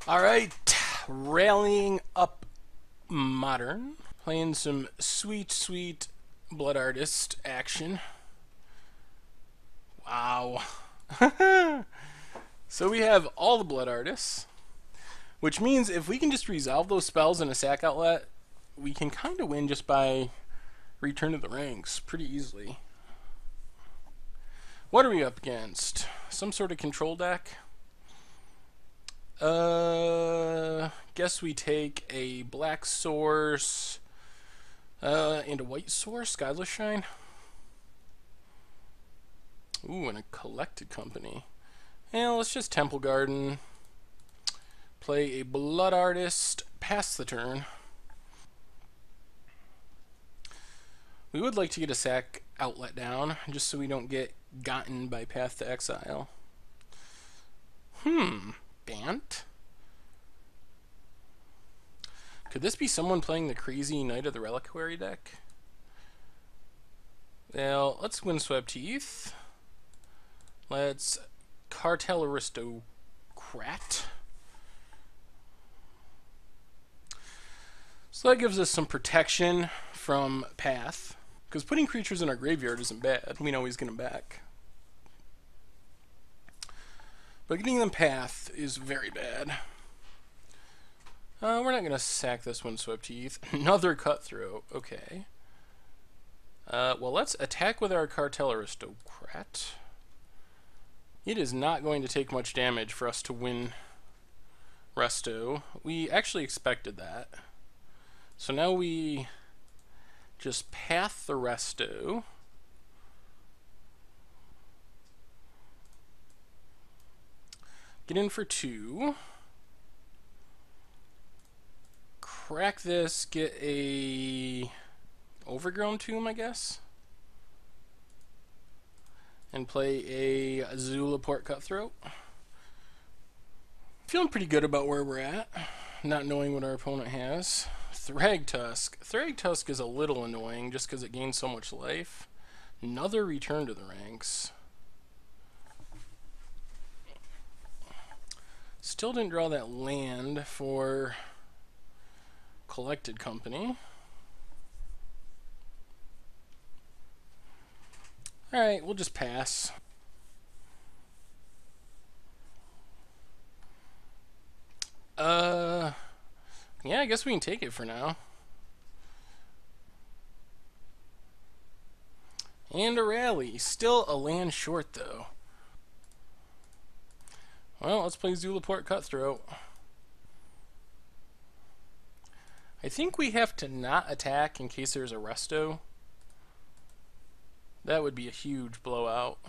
Alright, rallying up modern. Playing some sweet, sweet Blood Artist action. Wow. So we have all the Blood Artists, which means if we can just resolve those spells in a sack outlet, we can kind of win just by return to the ranks pretty easily. What are we up against? Some sort of control deck? Guess we take a black source and a white source, Godless Shine. Ooh, and a collected company. Yeah, let's just Temple Garden. Play a Blood Artist, pass the turn. We would like to get a sack outlet down, just so we don't get gotten by Path to Exile. Bant? Could this be someone playing the crazy Knight of the Reliquary deck? Well, let's Windswept Heath. Let's Cartel Aristocrat. So that gives us some protection from Path. Because putting creatures in our graveyard isn't bad. We know he's going to back. But getting them Path is very bad. We're not going to sack this one, Swept Heath. Another Cutthroat. Okay. Well, let's attack with our Cartel Aristocrat. It is not going to take much damage for us to win Resto. We actually expected that. So now we just Path the Resto. Get in for 2. Crack this, get a Overgrown Tomb, I guess. And play a Zulaport Cutthroat. Feeling pretty good about where we're at, not knowing what our opponent has. Thragtusk. Thragtusk is a little annoying just because it gains so much life. Another return to the ranks. Still didn't draw that land for collected company. Alright, we'll just pass. Yeah, I guess we can take it for now. And a rally. Still a land short, though. Well, let's play Zulaport Cutthroat. I think we have to not attack in case there's a Resto. That would be a huge blowout.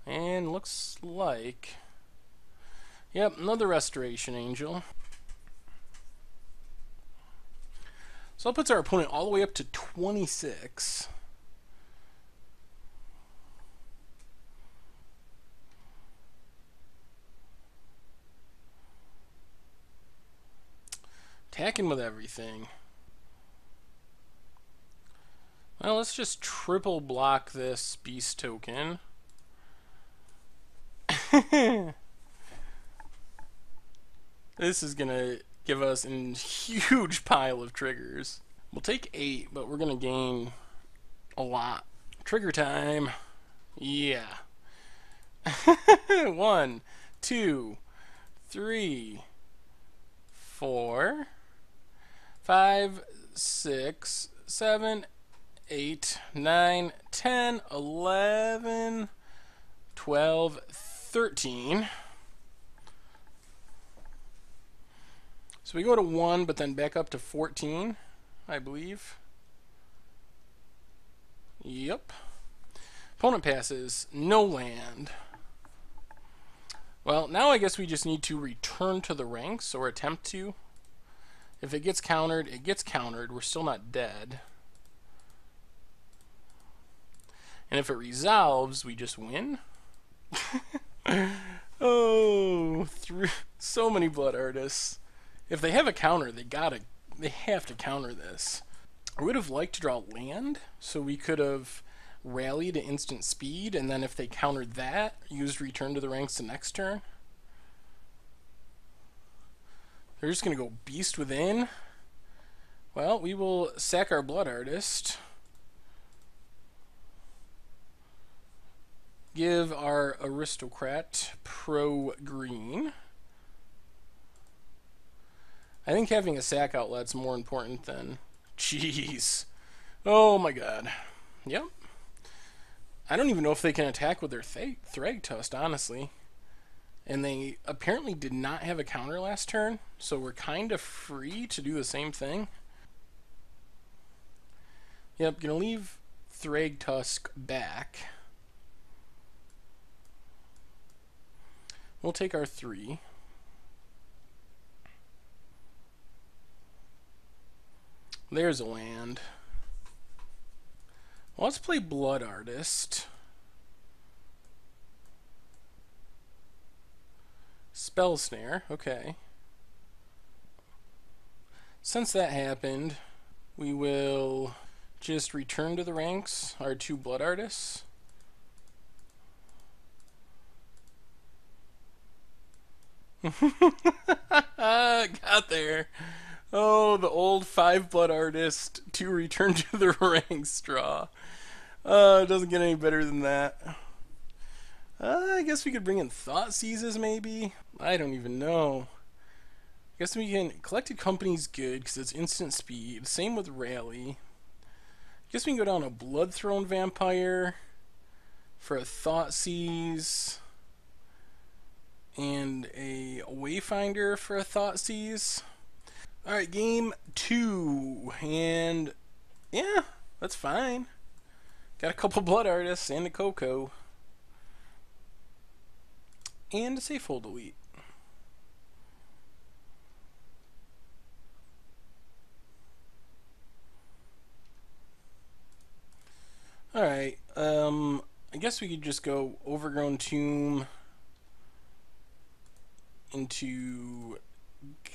And looks like... Yep, another Restoration Angel. So that puts our opponent all the way up to 26. Attacking with everything. Well, let's just triple block this beast token. This is gonna give us a huge pile of triggers. We'll take 8, but we're gonna gain a lot. Trigger time. Yeah. 1, 2, 3, 4, 5, 6, 7, 8, 9, 10, 11, 12, 13. So we go to 1, but then back up to 14, I believe. Yep. Opponent passes, no land. Well, now I guess we just need to return to the ranks, or attempt to. If it gets countered, it gets countered. We're still not dead. And if it resolves, we just win. Oh, so many Blood Artists. If they have a counter, they have to counter this. I would have liked to draw land, so we could have rallied to instant speed, and then if they countered that, used return to the ranks the next turn. They're just going to go Beast Within. Well, we will sack our Blood Artist. Give our Aristocrat Pro Green. I think having a sack outlet's more important than... Jeez. Oh my god. Yep. I don't even know if they can attack with their Thragtusk, honestly. And they apparently did not have a counter last turn, so we're kind of free to do the same thing. Yep, gonna leave Thragtusk back. We'll take our 3. There's a land. Well, let's play Blood Artist. Spell Snare, okay. Since that happened, we will just return to the ranks our 2 Blood Artists. Got there. Oh, the old 5 Blood Artist to return to the ranks draw. It doesn't get any better than that. I guess we could bring in Thought Seizes, maybe? I don't even know. I guess we can... Collected Company's good, because it's instant speed. Same with Rally. I guess we can go down a Blood Throne Vampire for a Thought Seize. And a Wayfinder for a Thought Seize. Alright, game 2. And... yeah, that's fine. Got a couple Blood Artists and a Coco. And a Safehold Elite. Alright, I guess we could just go Overgrown Tomb into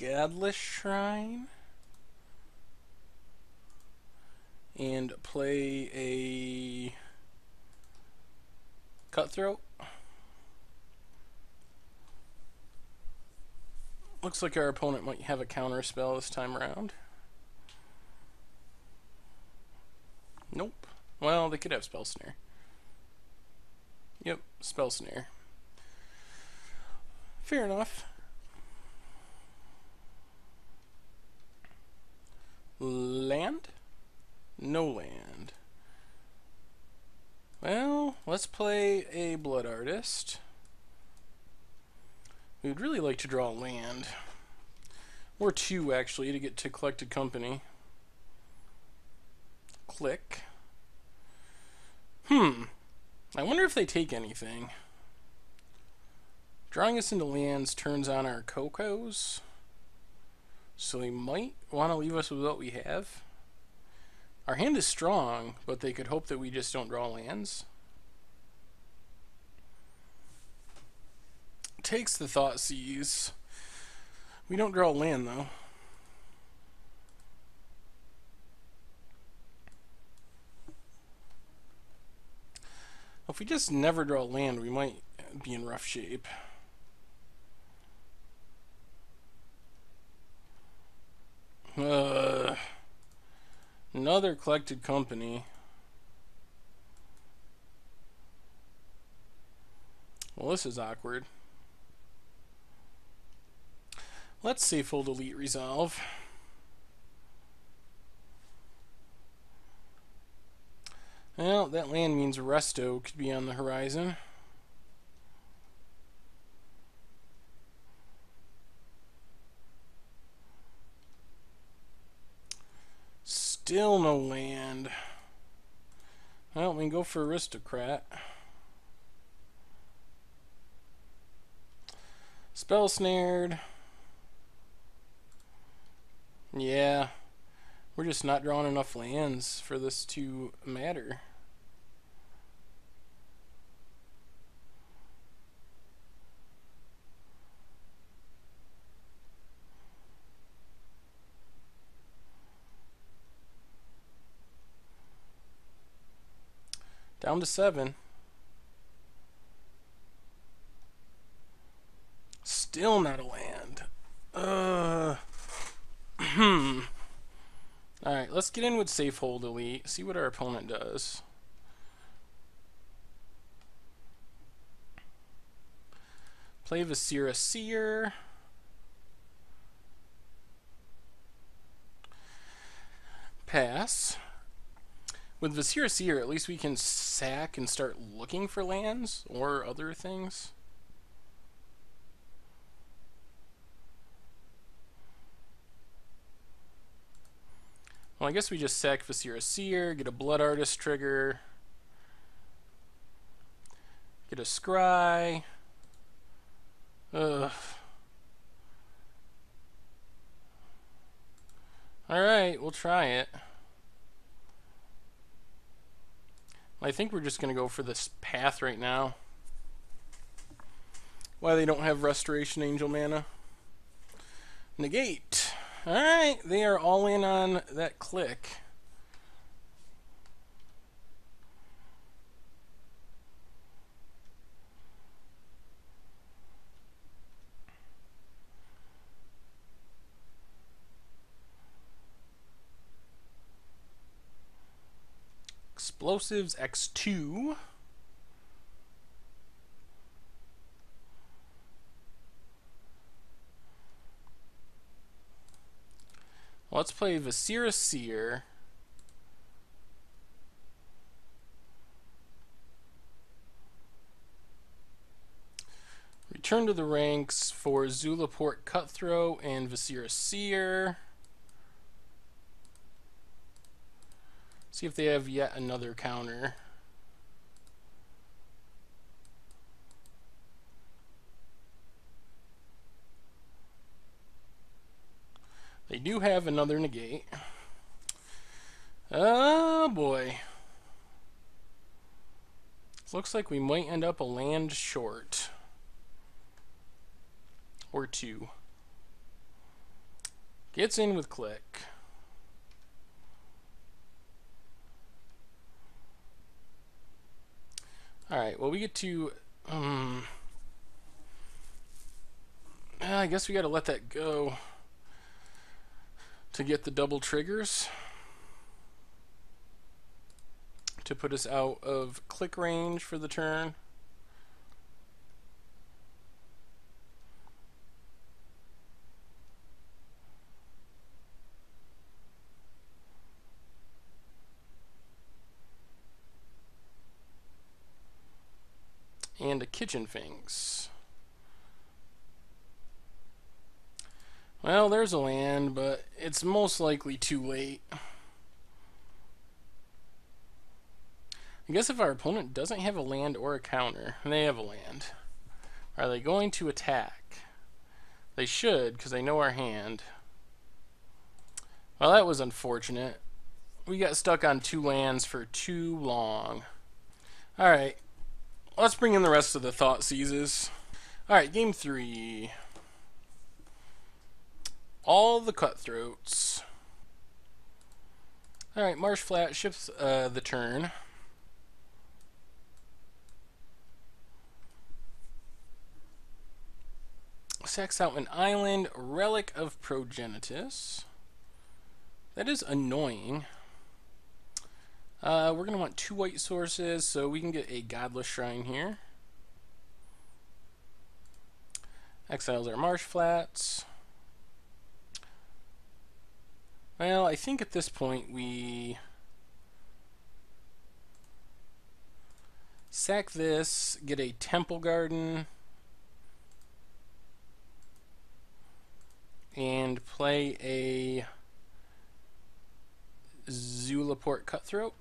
Godless Shrine and play a Cutthroat. Looks like our opponent might have a counter spell this time around. Nope. Well, they could have Spell Snare. Yep, Spell Snare. Fair enough. Land? No land. Well, let's play a Blood Artist. We would really like to draw a land. Or 2, actually, to get to Collected Company. Click. I wonder if they take anything. Drawing us into lands turns on our Cocos. So they might want to leave us with what we have. Our hand is strong, but they could hope that we just don't draw lands. Takes the Thought Seize. We don't draw land, though. If we just never draw land, we might be in rough shape. Another Collected Company. Well, this is awkward. Let's Safehold Elite Resolve. Well, that land means Resto could be on the horizon. Still no land. Well, we can go for Aristocrat. Spell Snared. Yeah. We're just not drawing enough lands for this to matter. Down to 7. Still not a land. Alright, let's get in with Safe Hold Elite, see what our opponent does. Play Viscera Seer. Pass. With Viscera Seer, at least we can sack and start looking for lands or other things. Well, I guess we just sack Viscera Seer, get a Blood Artist trigger, get a Scry. Ugh. Alright, we'll try it. I think we're just going to go for this path right now. Why they don't have Restoration Angel mana. Negate. Alright, they are all in on that click. Explosives X2. Let's play Viscera Seer. Return to the ranks for Zulaport Cutthroat and Viscera Seer. See if they have yet another counter. They do have another negate. Oh boy. Looks like we might end up a land short. Or two. Gets in with click. Alright, well we get to... I guess we gotta let that go to get the double triggers to put us out of click range for the turn. And a Kitchen Finks. Well, there's a land, but it's most likely too late. I guess if our opponent doesn't have a land or a counter, and they have a land, are they going to attack? They should, because they know our hand. Well, that was unfortunate. We got stuck on two lands for too long. Alright, let's bring in the rest of the Thought Seizes. Alright, game 3. All the Cutthroats. Alright, Marsh Flat shifts the turn. Sacks out an island, Relic of Progenitus. That is annoying. We're going to want 2 white sources, so we can get a Godless Shrine here. Exiles our Marsh Flats. Well, I think at this point we sack this, get a Temple Garden, and play a Zulaport Cutthroat.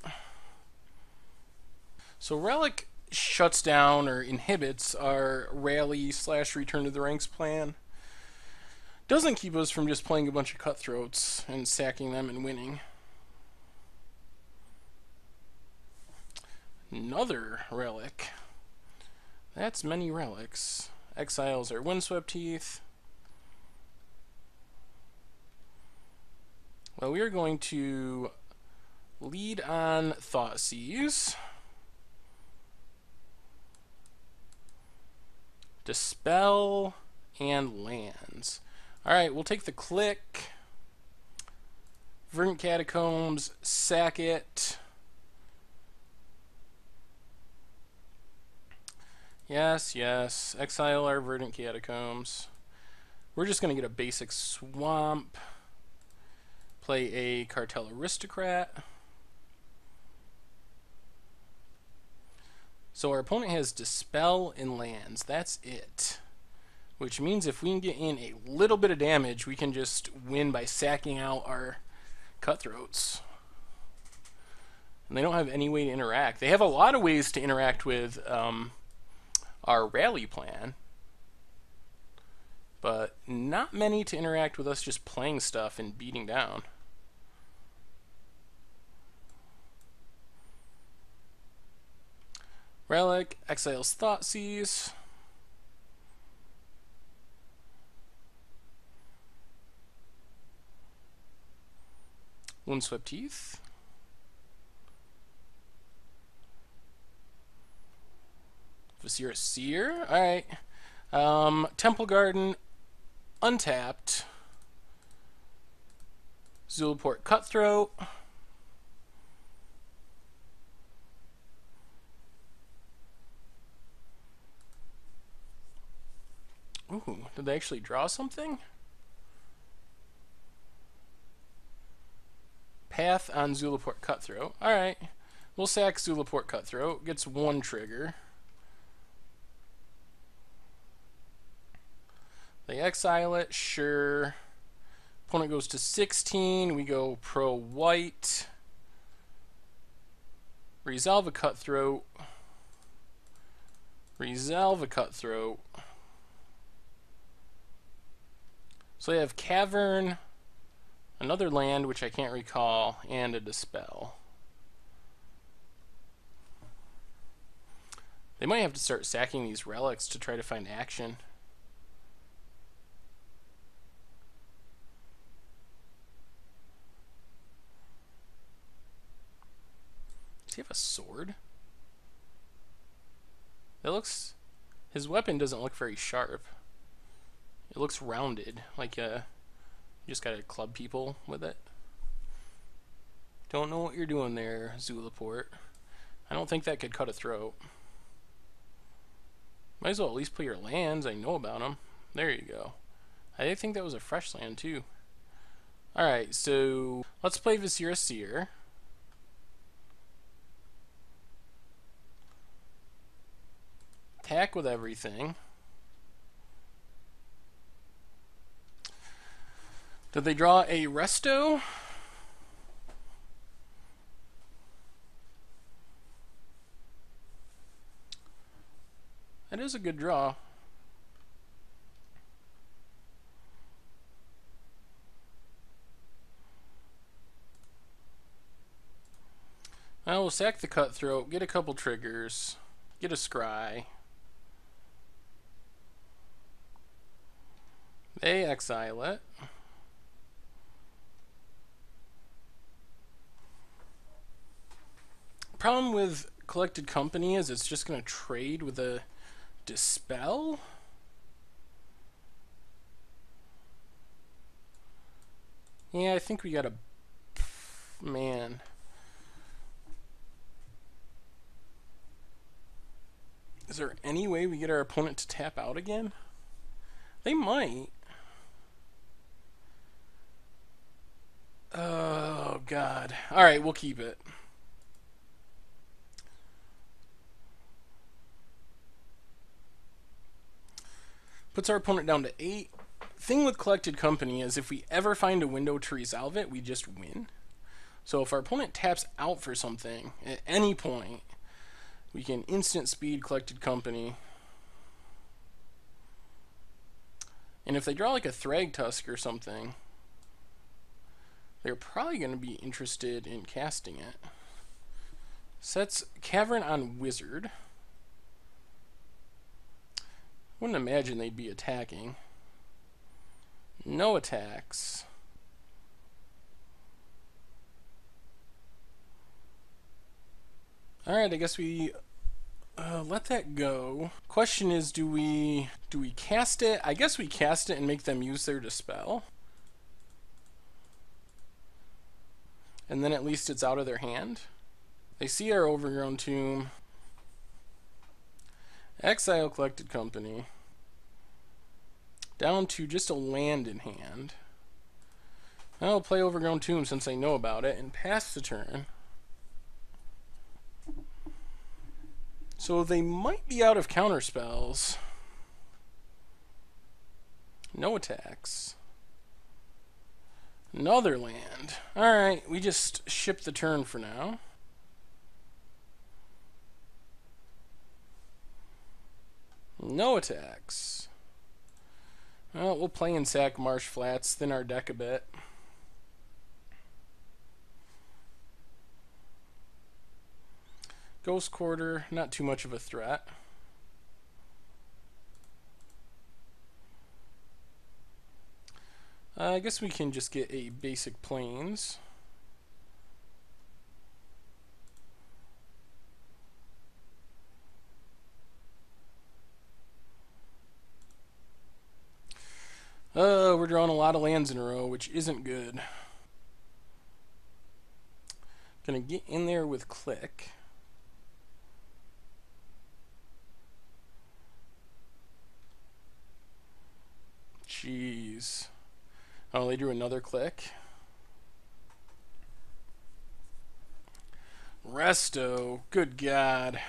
So Relic shuts down or inhibits our rally/return to the ranks plan. Doesn't keep us from just playing a bunch of Cutthroats and sacking them and winning. Another Relic. That's many relics. Exiles our Windswept Teeth. Well, we are going to lead on Thoughtseize. Dispel and lands. Alright, we'll take the click. Verdant Catacombs, sack it. Yes, yes. Exile our Verdant Catacombs. We're just going to get a basic swamp. Play a Cartel Aristocrat. So our opponent has Dispel and lands. That's it. Which means if we can get in a little bit of damage, we can just win by sacking out our Cutthroats. And they don't have any way to interact. They have a lot of ways to interact with our rally plan, but not many to interact with us just playing stuff and beating down. Relic, exiles Thoughtseize. Windswept Heath. Vizier Seer. Alright. Temple Garden, untapped. Zulaport Cutthroat. Ooh, did they actually draw something? Path on Zulaport Cutthroat. Alright. We'll sack Zulaport Cutthroat. Gets one trigger. They exile it, sure. Opponent goes to 16. We go pro-white. Resolve a Cutthroat. Resolve a Cutthroat. So they have Cavern, another land which I can't recall, and a Dispel. They might have to start sacking these relics to try to find action. Does he have a sword? That looks... His weapon doesn't look very sharp. It looks rounded, like you just gotta club people with it. Don't know what you're doing there, Zulaport. I don't think that could cut a throat. Might as well at least play your lands. I know about them. There you go. I think that was a fresh land too. Alright, so let's play Vizier Seer. Attack with everything. Did they draw a Resto? That is a good draw. I will sack the Cutthroat, get a couple triggers, get a Scry. They exile it. Problem with Collected Company is it's just going to trade with a Dispel. Yeah, I think we got a... Man. Is there any way we get our opponent to tap out again? They might. Oh, God. Alright, we'll keep it. Puts our opponent down to 8. Thing with Collected Company is if we ever find a window to resolve it, we just win. So if our opponent taps out for something at any point, we can instant speed Collected Company. And if they draw like a Thragtusk or something, they're probably going to be interested in casting it. Sets Cavern on Wizard. Wouldn't imagine they'd be attacking. No attacks. Alright, I guess we let that go. Question is, do we cast it? I guess we cast it and make them use their Dispel. and then at least it's out of their hand. They see our Overgrown Tomb. Exile Collected Company. Down to just a land in hand. I'll play Overgrown Tomb since I know about it and pass the turn. So they might be out of counter spells. No attacks. Another land. Alright, we just ship the turn for now. No attacks. Well, we'll play and sack Marsh Flats, thin our deck a bit. Ghost Quarter, not too much of a threat. I guess we can just get a basic Plains. We're drawing a lot of lands in a row, which isn't good. Gonna get in there with Click. Jeez. Oh, they drew another Click. Resto. Good God.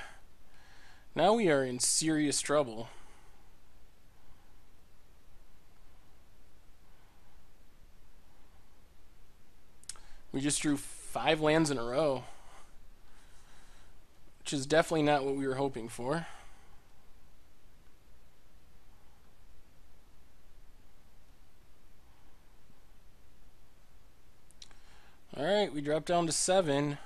Now we are in serious trouble. We just drew 5 lands in a row, which is definitely not what we were hoping for. Alright, we dropped down to 7.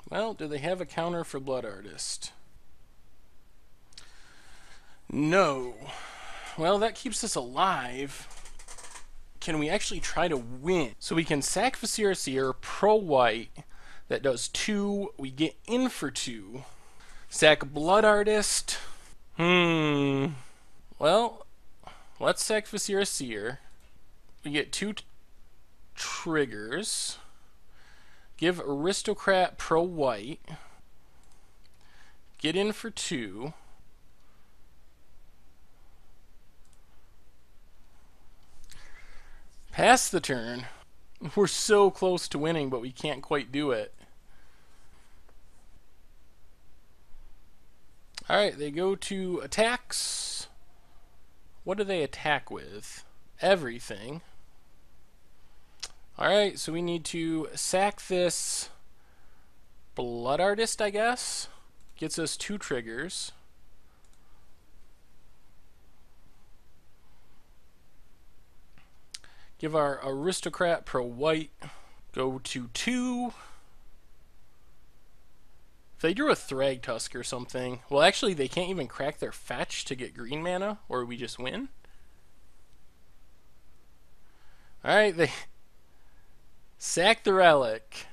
Well, do they have a counter for Blood Artist? No. Well, that keeps us alive. Can we actually try to win? So we can sack Viscera Seer, pro white. That does 2. We get in for 2. Sack Blood Artist. Well, let's sack Viscera Seer. We get 2 triggers. Give Aristocrat pro white. Get in for 2. Pass the turn. We're so close to winning, but we can't quite do it. Alright, they go to attacks. What do they attack with? Everything. Alright, so we need to sack this Blood Artist, I guess. Gets us 2 triggers. Give our Aristocrat pro white. Go to 2. If they drew a Thragtusk or something... Well, actually, they can't even crack their fetch to get green mana, or we just win. Alright, they... sack the Relic.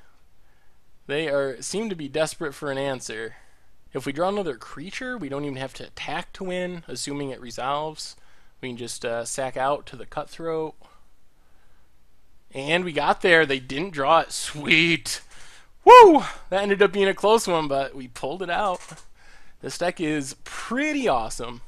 They seem to be desperate for an answer. If we draw another creature, we don't even have to attack to win, assuming it resolves. We can just sack out to the Cutthroat. And we got there. They didn't draw it. Sweet. Woo! That ended up being a close one, but we pulled it out. This deck is pretty awesome.